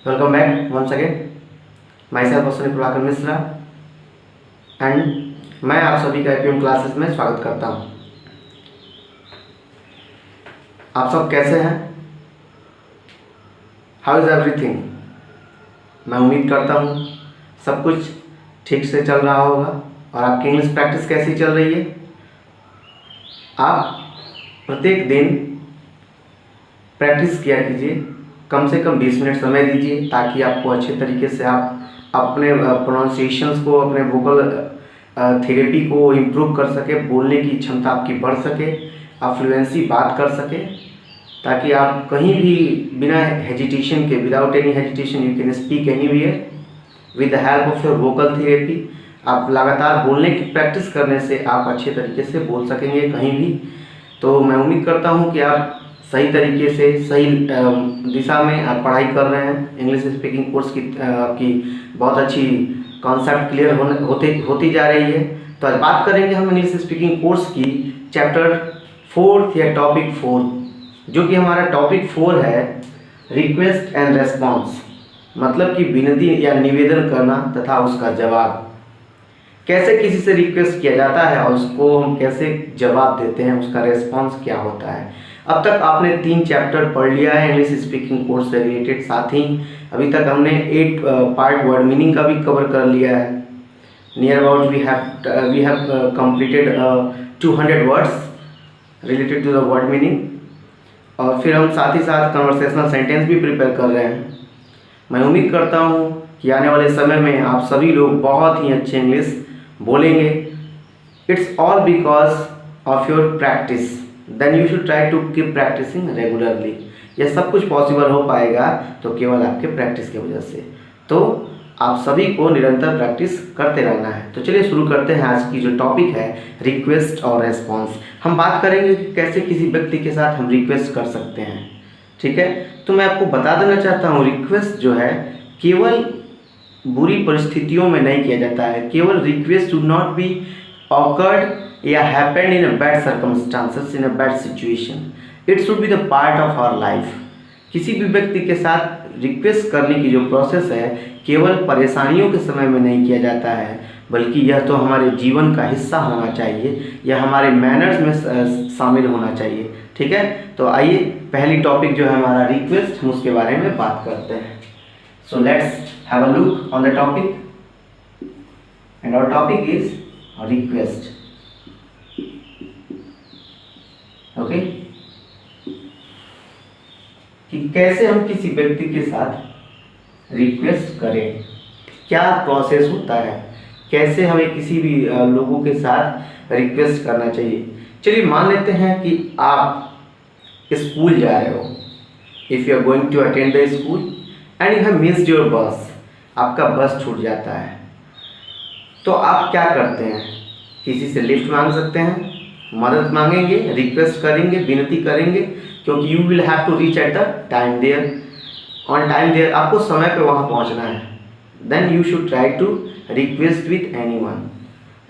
Welcome back once again. Myself Ashwini Prabhakar Mishra and मैं आप सभी का एपीएम क्लासेस में स्वागत करता हूं। आप सब कैसे हैं? How is everything? मैं उम्मीद करता हूं सब कुछ ठीक से चल रहा होगा। और आपकी इंग्लिश प्रैक्टिस कैसी चल रही है? आप प्रत्येक दिन प्रैक्टिस किया कीजिए, कम से कम 20 मिनट समय दीजिए ताकि आपको अच्छे तरीके से आप अपने प्रोनाउंसिएशंस को, अपने वोकल थेरेपी को इम्प्रूव कर सके, बोलने की क्षमता आपकी बढ़ सके, आप फ्लुएंसी बात कर सके, ताकि आप कहीं भी बिना हेजिटेशन के, without any hesitation you can speak anywhere with the help of your vocal therapy. आप लगातार बोलने की प्रैक्टिस करने से आप अच्छे तरीके से बोल सकेंगे कहीं भी। तो मैं उम्मीद करता हूँ कि आप सही तरीके से, सही दिशा में आप पढ़ाई कर रहे हैं। इंग्लिश स्पीकिंग कोर्स की आपकी बहुत अच्छी कॉन्सेप्ट क्लियर होती जा रही है। तो आज बात करेंगे हम इंग्लिश स्पीकिंग कोर्स की चैप्टर 4 या टॉपिक 4, जो कि हमारा टॉपिक 4 है रिक्वेस्ट एंड रेस्पॉन्स, मतलब कि विनती या निवेदन करना तथा उसका जवाब। कैसे किसी से रिक्वेस्ट किया जाता है और उसको हम कैसे जवाब देते हैं, उसका रेस्पॉन्स क्या होता है। अब तक आपने 3 चैप्टर पढ़ लिया है इंग्लिश स्पीकिंग कोर्स से रिलेटेड। साथ ही अभी तक हमने 8 पार्ट वर्ड मीनिंग का भी कवर कर लिया है। Near about we have completed 200 words related to the word meaning. और फिर हम साथ ही साथ कन्वर्सेशनल सेंटेंस भी प्रिपेयर कर रहे हैं। मैं उम्मीद करता हूँ कि आने वाले समय में आप सभी लोग बहुत ही अच्छे इंग्लिश बोलेंगे। It's all because of your practice. Then you should try to keep practising regularly. यह सब कुछ पॉसिबल हो पाएगा तो केवल आपके प्रैक्टिस की वजह से। तो आप सभी को निरंतर प्रैक्टिस करते रहना है। तो चलिए शुरू करते हैं आज की जो टॉपिक है रिक्वेस्ट और रेस्पॉन्स। हम बात करेंगे कि कैसे किसी व्यक्ति के साथ हम रिक्वेस्ट कर सकते हैं। ठीक है, तो मैं आपको बता देना चाहता हूँ रिक्वेस्ट जो है केवल बुरी परिस्थितियों में नहीं किया जाता है। केवल request should not be awkward या happened in a bad circumstances, in a bad situation. It should be the part of our life. किसी भी व्यक्ति के साथ रिक्वेस्ट करने की जो प्रोसेस है केवल परेशानियों के समय में नहीं किया जाता है, बल्कि यह तो हमारे जीवन का हिस्सा होना चाहिए, यह हमारे मैनर्स में शामिल होना चाहिए। ठीक है, तो आइए पहली टॉपिक जो है हमारा रिक्वेस्ट, हम उसके बारे में बात करते हैं। So let's have a look on the topic and our topic is request. Okay, कि कैसे हम किसी व्यक्ति के साथ रिक्वेस्ट करें, क्या प्रोसेस होता है, कैसे हमें किसी भी लोगों के साथ रिक्वेस्ट करना चाहिए। चलिए मान लेते हैं कि आप स्कूल जा रहे हो। If you are going to attend the school and you have missed your bus, आपका बस छूट जाता है, तो आप क्या करते हैं? किसी से लिफ्ट मांग सकते हैं, मदद मांगेंगे, रिक्वेस्ट करेंगे, विनती करेंगे, क्योंकि you will have to reach at the time there, on time there. आपको समय पे वहाँ पहुँचना है। Then you should try to request with anyone.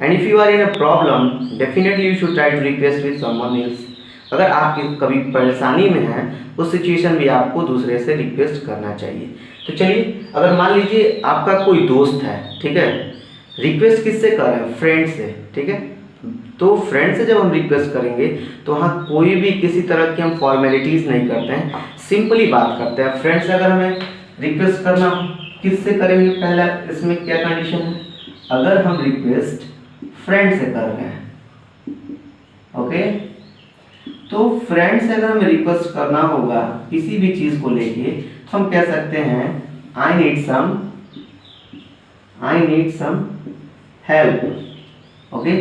And if you are in a problem, definitely you should try to request with someone else. अगर आप कभी परेशानी में हैं, उस सिचुएशन में आपको दूसरे से रिक्वेस्ट करना चाहिए। तो चलिए, अगर मान लीजिए आपका कोई दोस्त है, ठीक है, रिक्वेस्ट किससे कर रहे हैं? फ्रेंड से। ठीक है, तो फ्रेंड से जब हम रिक्वेस्ट करेंगे तो वहाँ कोई भी किसी तरह की हम फॉर्मेलिटीज़ नहीं करते हैं, सिंपली बात करते हैं। फ्रेंड से अगर हमें रिक्वेस्ट करना, किससे करेंगे? पहला इसमें क्या कंडीशन है? अगर हम रिक्वेस्ट फ्रेंड से कर रहे हैं, ओके, तो फ्रेंड से अगर हमें रिक्वेस्ट करना होगा किसी भी चीज़ को लेके, तो हम कह सकते हैं I need some help. Okay,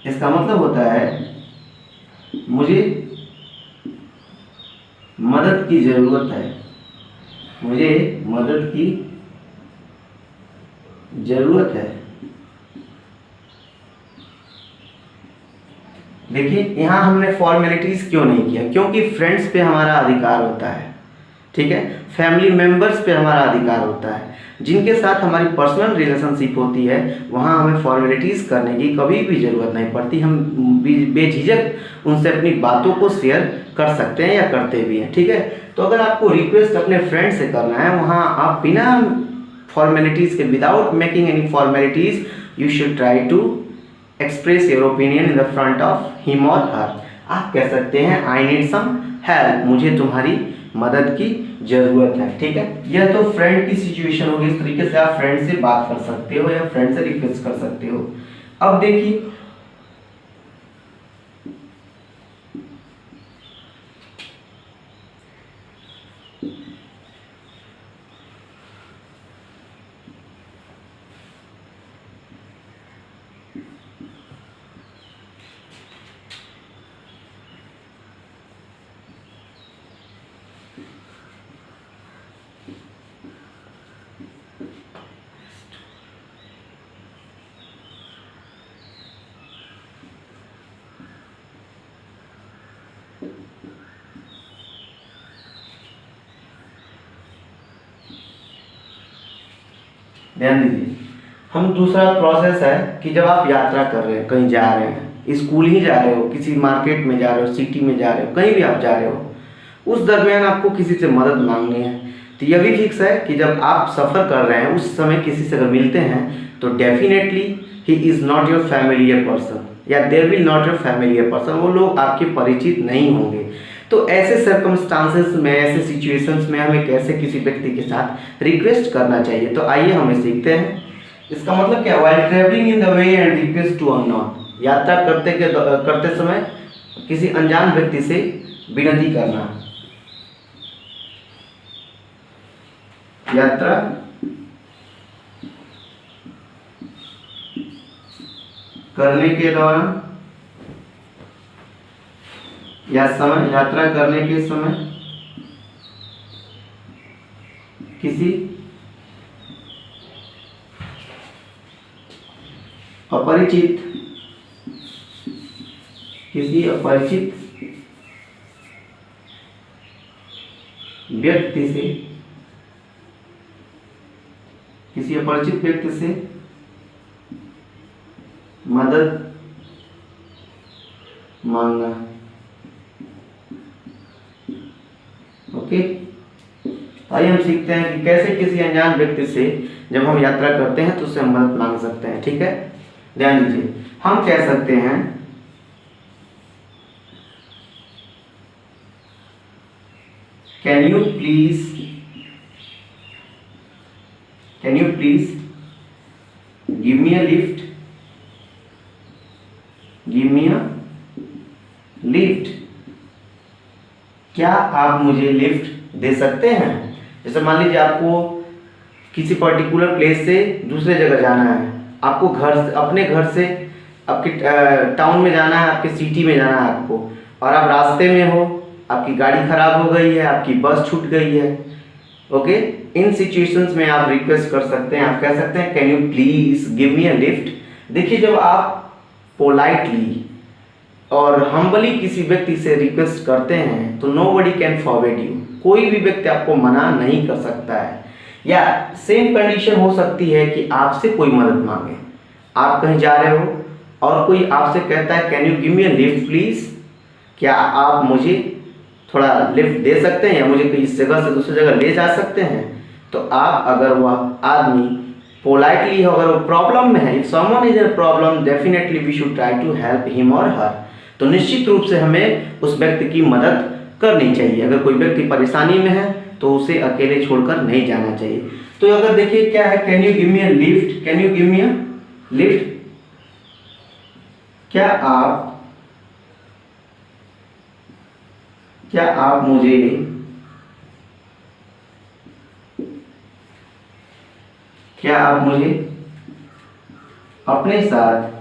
इसका मतलब होता है मुझे मदद की ज़रूरत है, मुझे मदद की ज़रूरत है। देखिए यहाँ हमने फॉर्मेलिटीज़ क्यों नहीं किया? क्योंकि फ्रेंड्स पे हमारा अधिकार होता है। ठीक है। फैमिली मेंबर्स पे हमारा अधिकार होता है, जिनके साथ हमारी पर्सनल रिलेशनशिप होती है वहाँ हमें फॉर्मेलिटीज़ करने की कभी भी ज़रूरत नहीं पड़ती। हम बेझिझक उनसे अपनी बातों को शेयर कर सकते हैं या करते भी हैं, ठीक है। तो अगर आपको रिक्वेस्ट अपने फ्रेंड से करना है, वहाँ आप बिना फॉर्मेलिटीज़ के, without making any formalities, you should try to express your opinion in the front of him और हर। आप कह सकते हैं आई नीड सम हेल्प, मुझे तुम्हारी मदद की ज़रूरत है, ठीक है। यह तो फ्रेंड की सिचुएशन होगी। इस तरीके से आप फ्रेंड से बात कर सकते हो या फ्रेंड से रिक्वेस्ट कर सकते हो। अब देखिए, ध्यान दीजिए, हम दूसरा प्रोसेस है कि जब आप यात्रा कर रहे हैं, कहीं जा रहे हैं, स्कूल ही जा रहे हो, किसी मार्केट में जा रहे हो, सिटी में जा रहे हो, कहीं भी आप जा रहे हो, उस दरमियान आपको किसी से मदद मांगनी है, तो यह भी फिक्स है कि जब आप सफ़र कर रहे हैं उस समय किसी से अगर मिलते हैं तो definitely he is not your familiar person या there will not your familiar person, वो लोग आपके परिचित नहीं होंगे। तो ऐसे सर्कमस्टांसेस में, ऐसे सिचुएशंस में हमें कैसे किसी व्यक्ति के साथ रिक्वेस्ट करना चाहिए, तो आइए हमें सीखते हैं। इसका मतलब क्या, while travelling in the way and request to unknown, यात्रा करते समय किसी अनजान व्यक्ति से विनती करना। यात्रा करने के दौरान या समय, यात्रा करने के समय किसी अपरिचित व्यक्ति से मदद मांगना। ओके, आइए हम सीखते हैं कि कैसे किसी अनजान व्यक्ति से जब हम यात्रा करते हैं तो उससे हम मदद मांग सकते हैं, ठीक है। ध्यान दीजिए, हम कह सकते हैं can you please give me a lift, क्या आप मुझे लिफ्ट दे सकते हैं। जैसे मान लीजिए आपको किसी पर्टिकुलर प्लेस से दूसरे जगह जाना है, आपको अपने घर से आपके टाउन में जाना है, आपके सिटी में जाना है आपको, और आप रास्ते में हो, आपकी गाड़ी खराब हो गई है, आपकी बस छूट गई है। ओके, इन सिचुएशंस में आप रिक्वेस्ट कर सकते हैं, आप कह सकते हैं can you please give me a lift. देखिए, जब आप पोलाइटली और हम्बली किसी व्यक्ति से रिक्वेस्ट करते हैं तो नोबडी कैन फॉरवर्ड यू, कोई भी व्यक्ति आपको मना नहीं कर सकता है। या सेम कंडीशन हो सकती है कि आपसे कोई मदद मांगे, आप कहीं जा रहे हो और कोई आपसे कहता है can you give me a lift please, क्या आप मुझे थोड़ा लिफ्ट दे सकते हैं या मुझे इस जगह से दूसरी जगह ले जा सकते हैं। तो आप, अगर वह आदमी पोलाइटली हो, अगर वो प्रॉब्लम में है, if someone is in problem, definitely we should try to help him और हर। तो निश्चित रूप से हमें उस व्यक्ति की मदद करनी चाहिए। अगर कोई व्यक्ति परेशानी में है तो उसे अकेले छोड़कर नहीं जाना चाहिए। तो अगर देखिए क्या है, can you give me a lift, can you give me a lift, क्या आप मुझे अपने साथ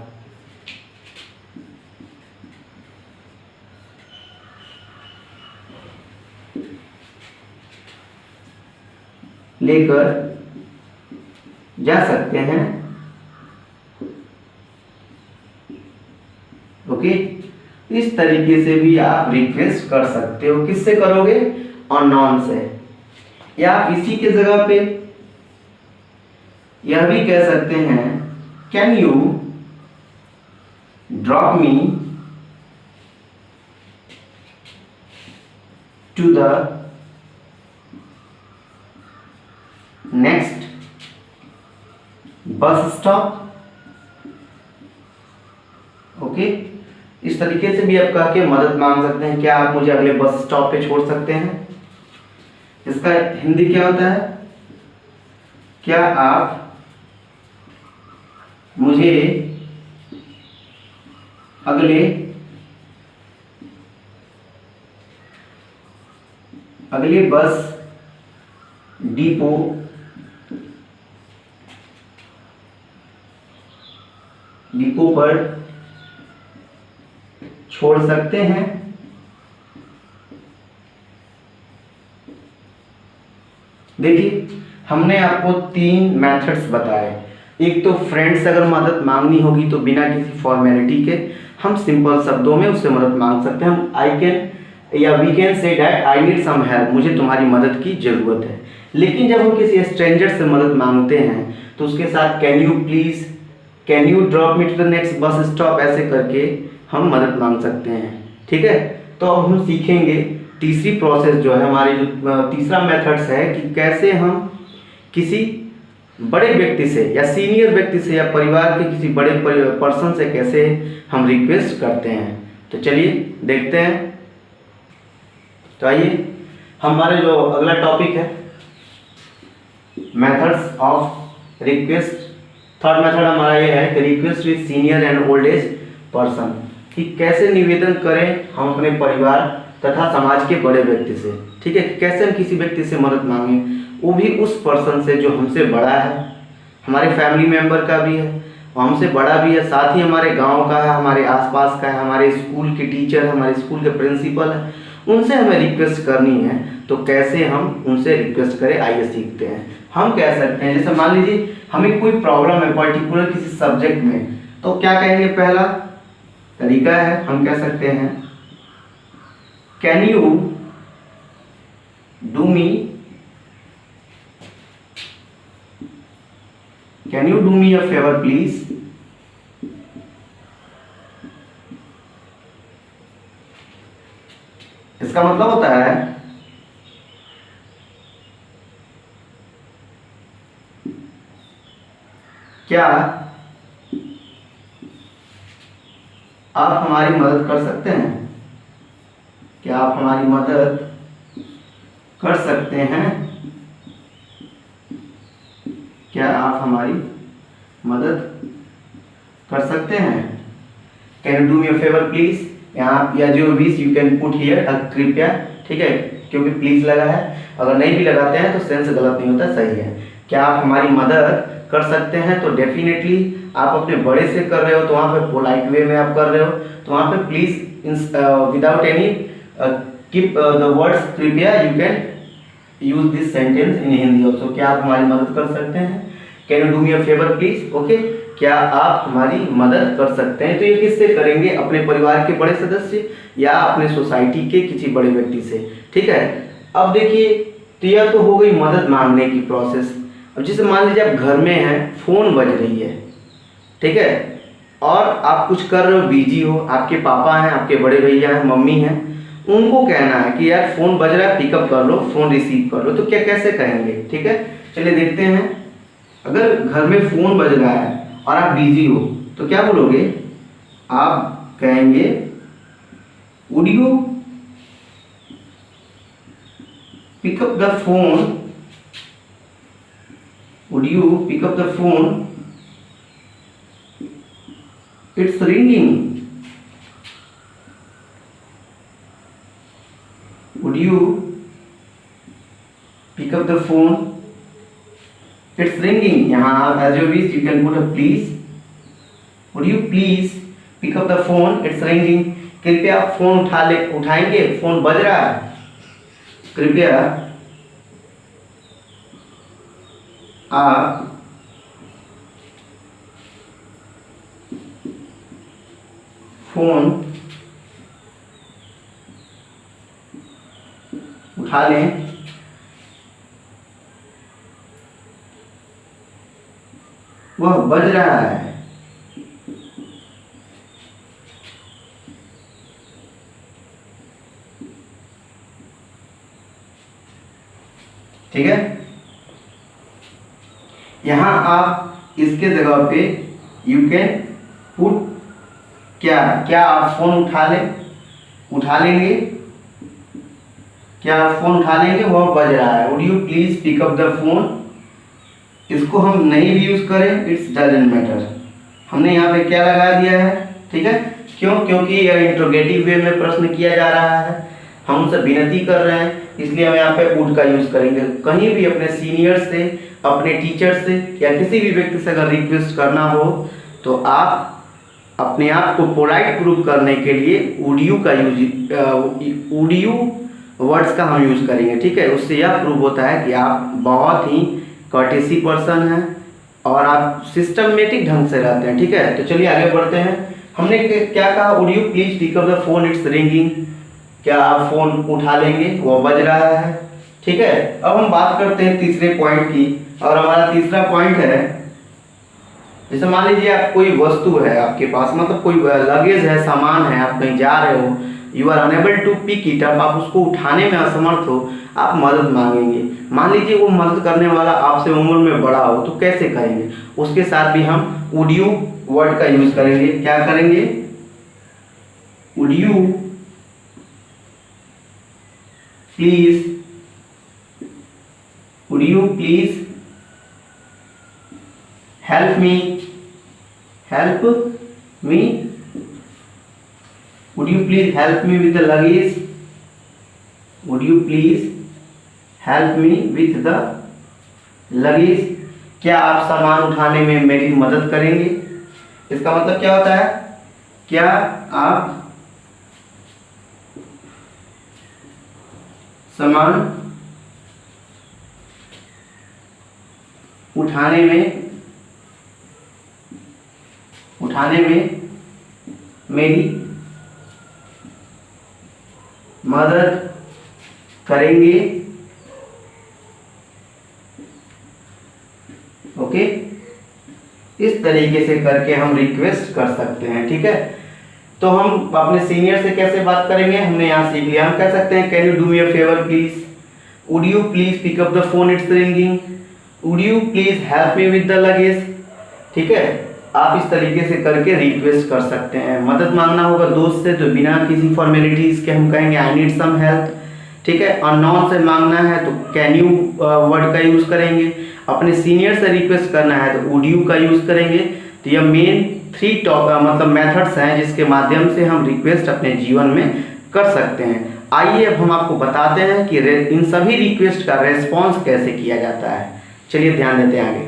लेकर जा सकते हैं। ओके, इस तरीके से भी आप रिक्वेस्ट कर सकते हो। किससे करोगे, अननोन से। या आप इसी के जगह पे यह भी कह सकते हैं, can you drop me to the next bus stop. Okay, इस तरीके से भी आप कह के मदद मांग सकते हैं, क्या आप मुझे अगले बस स्टॉप पे छोड़ सकते हैं। इसका हिंदी क्या होता है, क्या आप मुझे अगले बस डिपो पर छोड़ सकते हैं। देखिए, हमने आपको 3 मेथड्स बताए। एक तो फ्रेंड से अगर मदद मांगनी होगी तो बिना किसी फॉर्मेलिटी के हम सिंपल शब्दों में उससे मदद मांग सकते हैं। हम आई कैन या we can say that I need some help, मुझे तुम्हारी मदद की ज़रूरत है। लेकिन जब हम किसी स्ट्रेंजर से मदद मांगते हैं तो उसके साथ can you please, can you drop me to the next bus stop, ऐसे करके हम मदद मांग सकते हैं। ठीक है, तो अब हम सीखेंगे तीसरी प्रोसेस जो है हमारी, जो तीसरा मेथड्स है कि कैसे हम किसी बड़े व्यक्ति से या सीनियर व्यक्ति से या परिवार के किसी बड़े पर्सन से कैसे हम रिक्वेस्ट करते हैं। तो चलिए देखते हैं। तो आइए, हमारे जो अगला टॉपिक है methods of request. Third method हमारा ये है कि request with senior and old age person, कि कैसे निवेदन करें हम अपने परिवार तथा समाज के बड़े व्यक्ति से। ठीक है, कैसे हम किसी व्यक्ति से मदद मांगें, वो भी उस पर्सन से जो हमसे बड़ा है, हमारे फैमिली मेंबर का भी है, वो हमसे बड़ा भी है, साथ ही हमारे गांव का है, हमारे आसपास का है, हमारे स्कूल के टीचर है, हमारे स्कूल के प्रिंसिपल है, उनसे हमें रिक्वेस्ट करनी है। तो कैसे हम उनसे रिक्वेस्ट करें, आइए सीखते हैं। हम कह सकते हैं, जैसे मान लीजिए हमें कोई प्रॉब्लम है पर्टिकुलर किसी सब्जेक्ट में, तो क्या कहेंगे, पहला तरीका है हम कह सकते हैं can you do me a favour please. इसका मतलब होता है क्या आप हमारी मदद कर सकते हैं, क्या आप हमारी मदद कर सकते हैं, क्या आप हमारी मदद कर सकते हैं। Can you do me a favour please, यहाँ या जो wish you can put here, कृपया। ठीक है, क्योंकि प्लीज लगा है, अगर नहीं भी लगाते हैं तो सेंस गलत नहीं होता, सही है। क्या आप हमारी मदद कर सकते हैं, तो डेफिनेटली आप अपने बड़े से कर रहे हो तो वहाँ पे पोलाइट वे में आप कर रहे हो, तो वहाँ पे please without any keep the words कृपया, you can use this sentence in Hindi also. क्या आप हमारी मदद कर सकते हैं, can you do me a favour please. Okay, क्या आप हमारी मदद कर सकते हैं। तो ये किससे करेंगे, अपने परिवार के बड़े सदस्य या अपने सोसाइटी के किसी बड़े व्यक्ति से। ठीक है, अब देखिए, तो यह तो हो गई मदद मांगने की प्रोसेस। अब जैसे मान लीजिए आप घर में हैं, फोन बज रही है, ठीक है, और आप कुछ कर रहे हो, बिजी हो, आपके पापा हैं, आपके बड़े भैया हैं, मम्मी हैं, उनको कहना है कि यार फोन बज रहा है, पिकअप कर लो, फोन रिसीव कर लो, तो क्या कैसे कहेंगे। ठीक है, चलिए देखते हैं। अगर घर में फोन बज रहा है और आप बिजी हो तो क्या बोलोगे, आप कहेंगे would you pick up the phone, would you pick up the phone, it's ringing, would you pick up the phone, it's ringing। यहाँ as you wish you can put a please, would you please pick up the phone, it's ringing। कृपया आप phone उठाएंगे, phone बज रहा है, कृपया आप phone उठा लें। वह बज रहा है। ठीक है, यहां आप इसके जगह पे यू कैन पुट क्या, क्या आप फोन उठा लेंगे, क्या आप फोन उठा लेंगे, वह बज रहा है। Would you please pick up the phone. इसको हम नहीं भी यूज करें, इट्स डजंट मैटर। हमने यहाँ पे क्या लगा दिया है, ठीक है, क्यों, क्योंकि यह इंट्रोगेटिव वे में प्रश्न किया जा रहा है, हम उनसे विनती कर रहे हैं, इसलिए हम यहाँ पे वुड का यूज करेंगे। कहीं भी अपने सीनियर से, अपने टीचर से या किसी भी व्यक्ति से अगर रिक्वेस्ट करना हो तो आप अपने आप को पोलाइट प्रूव करने के लिए वुड यू का यूज, वुड यू वर्ड्स का हम यूज करेंगे। ठीक है, उससे यह प्रूव होता है कि आप बहुत ही कर्टेसी पर्सन हैं और आप सिस्टमेटिक ढंग से रहते हैं। ठीक है, तो चलिए आगे बढ़ते हैं। हमने क्या कहा, would you please pick up the phone, it's ringing. क्या आप फोन उठा लेंगे, वो बज रहा है। ठीक है, अब हम बात करते हैं तीसरे पॉइंट की, और हमारा तीसरा पॉइंट है, जैसे मान लीजिए आप कोई वस्तु है आपके पास, मतलब कोई लगेज है, सामान है, आप कहीं जा रहे हो, you are unable to pick it up, आप उसको उठाने में असमर्थ हो, आप मदद मांगेंगे। मान लीजिए वो मदद करने वाला आपसे उम्र में बड़ा हो, तो कैसे करेंगे, उसके साथ भी हम वुड यू वर्ड का यूज करेंगे। क्या करेंगे, would you please, would you please help me, help me, would you please help me with the luggage, would you please help me with the luggage। क्या आप सामान उठाने में मेरी मदद करेंगे। इसका मतलब क्या होता है, क्या आप सामान उठाने में मेरी मदद करेंगे। ओके, इस तरीके से करके हम रिक्वेस्ट कर सकते हैं। ठीक है, तो हम अपने सीनियर से कैसे बात करेंगे, हमने यहाँ सीख लिया। हम कह सकते हैं, can you do me a favour please, would you please pick up the phone, it's ringing, would you please help me with the luggage. ठीक है, आप इस तरीके से करके रिक्वेस्ट कर सकते हैं। मदद मांगना होगा दोस्त से, तो बिना किसी फॉर्मेलिटीज के हम कहेंगे आई नीड सम हेल्प। ठीक है, अननोन से मांगना है तो कैन यू वर्ड का यूज करेंगे। अपने सीनियर से रिक्वेस्ट करना है तो वुड यू का यूज करेंगे। तो यह मेन 3 मतलब मेथड्स हैं जिसके माध्यम से हम रिक्वेस्ट अपने जीवन में कर सकते हैं। आइए अब हम आपको बताते हैं कि इन सभी रिक्वेस्ट का रेस्पॉन्स कैसे किया जाता है। चलिए ध्यान देते हैं आगे,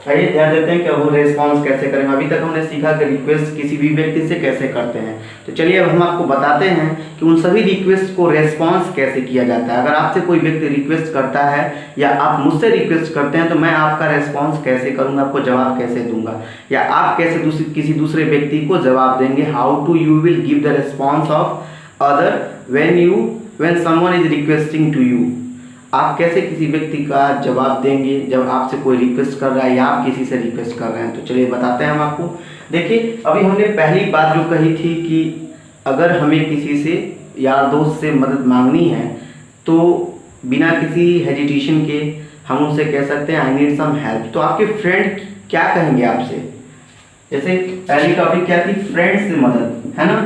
आइए ध्यान देते हैं कि वो रेस्पॉन्स कैसे करेंगे। अभी तक हमने सीखा कि रिक्वेस्ट किसी भी व्यक्ति से कैसे करते हैं, तो चलिए अब हम आपको बताते हैं कि उन सभी रिक्वेस्ट को रेस्पॉन्स कैसे किया जाता है। अगर आपसे कोई व्यक्ति रिक्वेस्ट करता है या आप मुझसे रिक्वेस्ट करते हैं तो मैं आपका रेस्पॉन्स कैसे करूँगा, आपको जवाब कैसे दूंगा, या आप कैसे किसी दूसरे व्यक्ति को जवाब देंगे। How to you will give the response of other when someone is requesting to you. आप कैसे किसी व्यक्ति का जवाब देंगे जब आपसे कोई रिक्वेस्ट कर रहा है या आप किसी से रिक्वेस्ट कर रहे हैं। तो चलिए बताते हैं हम आपको। देखिए, अभी हमने पहली बात जो कही थी कि अगर हमें किसी से यार दोस्त से मदद मांगनी है तो बिना किसी हेजिटेशन के हम उनसे कह सकते हैं आई नीड सम हेल्प। तो आपके फ्रेंड क्या कहेंगे आपसे, जैसे पहली टॉपिक क्या थी, फ्रेंड से मदद, है ना।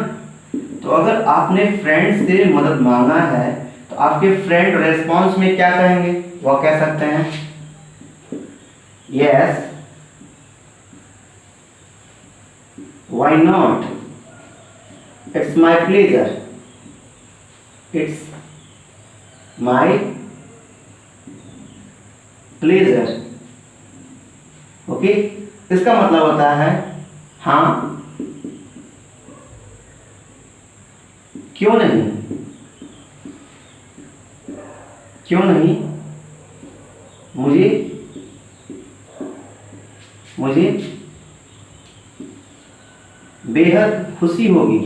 तो अगर आपने फ्रेंड से मदद मांगा है तो आपके फ्रेंड रेस्पॉन्स में क्या कहेंगे, वो कह सकते हैं yes, why not, it's my pleasure, it's my pleasure. Okay, इसका मतलब होता है हाँ, क्यों नहीं, क्यों नहीं, मुझे बेहद खुशी होगी,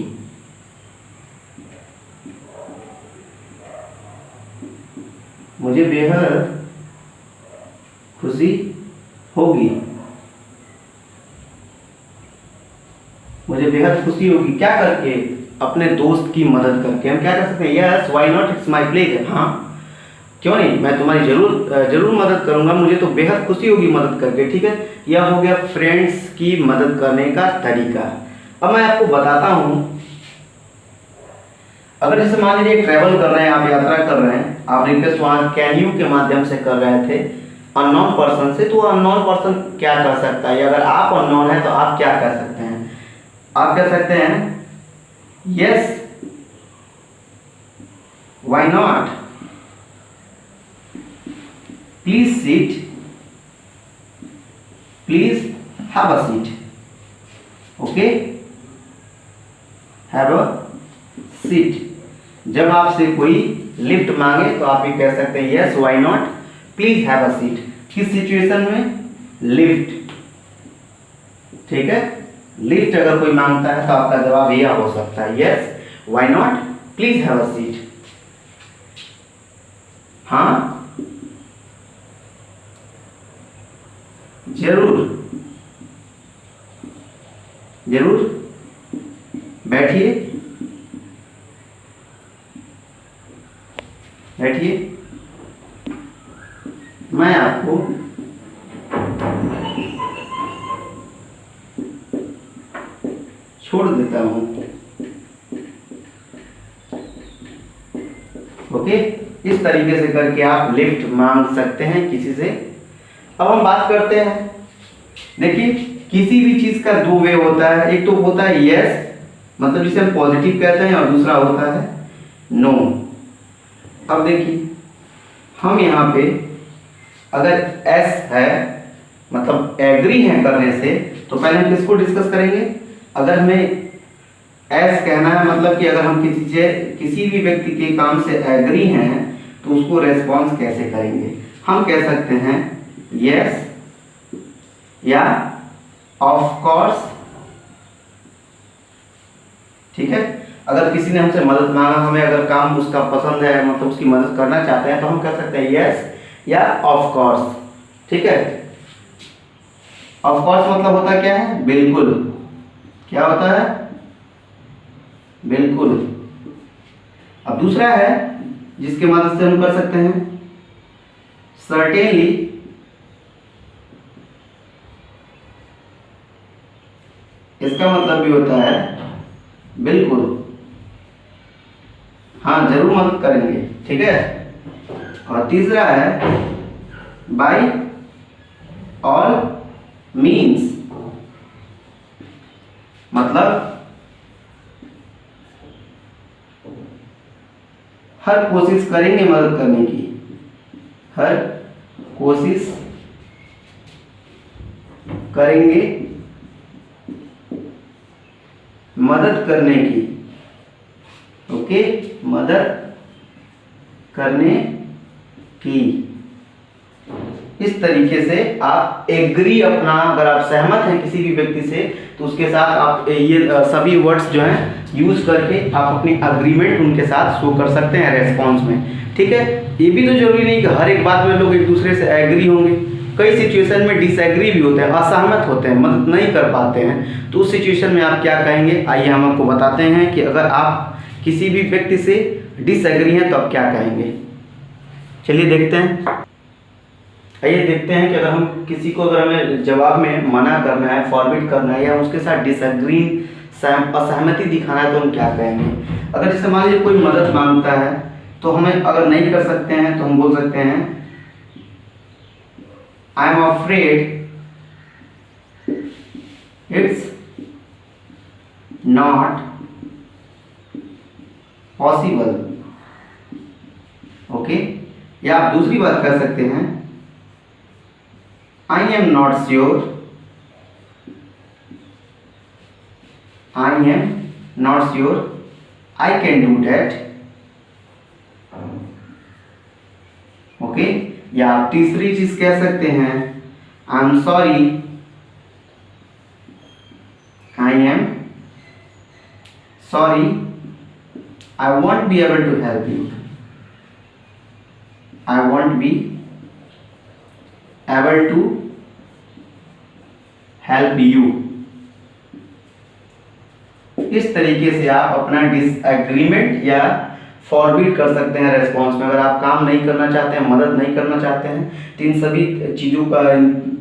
मुझे बेहद खुशी होगी। बेहद खुशी होगी क्या करके, अपने दोस्त की मदद करके। हम क्या कर सकते हैं, yes why not, it's my pleasure, हाँ क्यों नहीं, मैं तुम्हारी जरूर मदद करूंगा, मुझे तो बेहद खुशी होगी मदद करके। ठीक है, यह हो गया फ्रेंड्स की मदद करने का तरीका। अब मैं आपको बताता हूं, अगर जैसे मान लीजिए ट्रैवल कर रहे हैं, आप यात्रा कर रहे हैं, आप रिक्वेस्ट वहां कैन यू के माध्यम से कर रहे थे अननोन पर्सन से, तो अननोन पर्सन क्या कर सकता है, अगर आप अननोन है तो आप क्या कर सकते हैं, आप कह सकते हैं yes why not, please seat, please have a seat, okay have a seat. जब आपसे कोई लिफ्ट मांगे तो आप ये कह सकते हैं yes why not, please have a seat. किस सिचुएशन में, लिफ्ट, ठीक है, लिफ्ट अगर कोई मांगता है तो आपका जवाब यह हो सकता है yes why not, please have a seat. हाँ जरूर, जरूर बैठिए, बैठिए, मैं आपको छोड़ देता हूं, ओके। इस तरीके से करके आप लिफ्ट मांग सकते हैं किसी से। अब हम बात करते हैं, देखिए किसी भी चीज का दो वे होता है, एक तो होता है यस मतलब जिसे हम पॉजिटिव कहते हैं, और दूसरा होता है नो। अब देखिए हम यहाँ पे अगर एस है मतलब एग्री है करने से, तो पहले हम किसको डिस्कस करेंगे, अगर हमें एस कहना है मतलब कि अगर हम किसी भी व्यक्ति के काम से एग्री हैं तो उसको रेस्पॉन्स कैसे करेंगे। हम कह सकते हैं यस या ऑफ कोर्स, ठीक है। अगर किसी ने हमसे मदद मांगा, हमें अगर काम उसका पसंद है मतलब उसकी मदद करना चाहते हैं, तो हम कह सकते हैं यस या ऑफ कोर्स, ठीक है। ऑफ कोर्स मतलब होता क्या है, बिल्कुल, क्या होता है, बिल्कुल। अब दूसरा है जिसके मदद से हम कर सकते हैं सर्टेनली, इसका मतलब भी होता है बिल्कुल, हाँ जरूर मदद करेंगे, ठीक है। और तीसरा है बाय ऑल मीन्स, मतलब हर कोशिश करेंगे मदद करने की, हर कोशिश करेंगे मदद करने की, ओके, मदद करने की। इस तरीके से आप एग्री अपना, अगर आप सहमत हैं किसी भी व्यक्ति से तो उसके साथ आप ये सभी वर्ड्स जो हैं यूज करके आप अपनी अग्रीमेंट उनके साथ शो कर सकते हैं रेस्पॉन्स में, ठीक है। ये भी तो जरूरी नहीं कि हर एक बात में लोग एक दूसरे से एग्री होंगे, कई सिचुएशन में डिसएग्री भी होते हैं, असहमत होते हैं, मदद नहीं कर पाते हैं, तो उस सिचुएशन में आप क्या कहेंगे। आइए हम आपको बताते हैं कि अगर आप किसी भी व्यक्ति से डिसएग्री हैं तो आप क्या कहेंगे। चलिए देखते हैं, आइए देखते हैं कि अगर हम किसी को, अगर हमें जवाब में मना करना है, फॉरवर्ड करना है, या उसके साथ डिसएग्री, असहमति दिखाना है, तो हम क्या कहेंगे। अगर जैसे मान लीजिए कोई मदद मांगता है तो हमें अगर नहीं कर सकते हैं तो हम बोल सकते हैं I am afraid it's not possible, okay. या आप दूसरी बात कर सकते हैं I am not sure, I am not sure I can do that, okay. या आप तीसरी चीज कह सकते हैं I am sorry, I am sorry I won't be able to help you, I won't be able to help you, इस तरीके से आप अपना डिसएग्रीमेंट या फॉरबिड कर सकते हैं रेस्पॉन्स में। अगर आप काम नहीं करना चाहते हैं, मदद नहीं करना चाहते हैं, तो इन सभी चीज़ों का,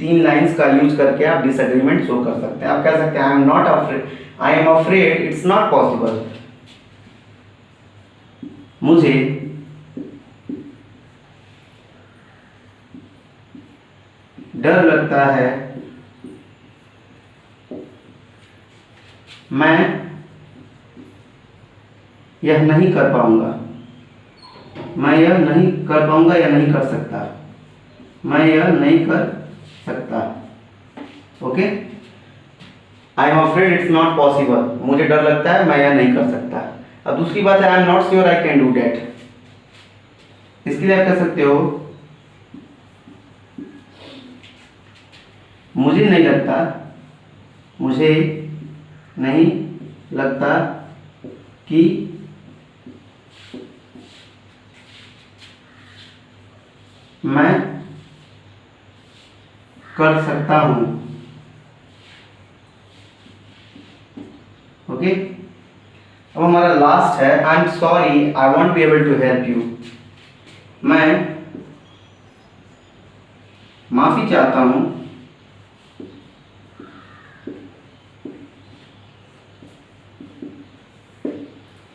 3 लाइंस का यूज करके आप डिसएग्रीमेंट शो कर सकते हैं। आप कह सकते हैं I am afraid it's not possible, मुझे डर लगता है, मैं यह नहीं कर पाऊंगा, मैं यह नहीं कर पाऊंगा या नहीं कर सकता, मैं यह नहीं कर सकता। Okay, I am afraid it's not possible, मुझे डर लगता है, मैं यह नहीं कर सकता। अब दूसरी बात है, I am not sure I can do that. इसके लिए आप कह सकते हो, मुझे नहीं लगता, मुझे नहीं लगता कि मैं कर सकता हूं। ओके, अब हमारा लास्ट है, I am sorry I won't be able to help you. मैं माफी चाहता हूं,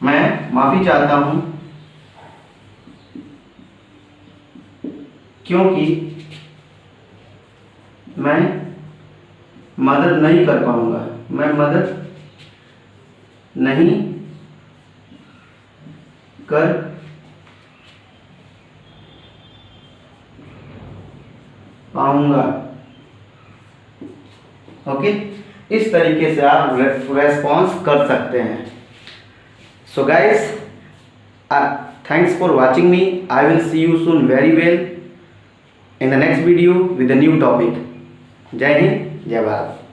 मैं माफी चाहता हूं क्योंकि मैं मदद नहीं कर पाऊंगा, मैं मदद नहीं कर पाऊंगा। ओके, इस तरीके से आप रेस्पॉन्स कर सकते हैं। So guys, thanks for watching me. I will see you soon very well in the next video with a new topic. जय हिंद, जय भारत।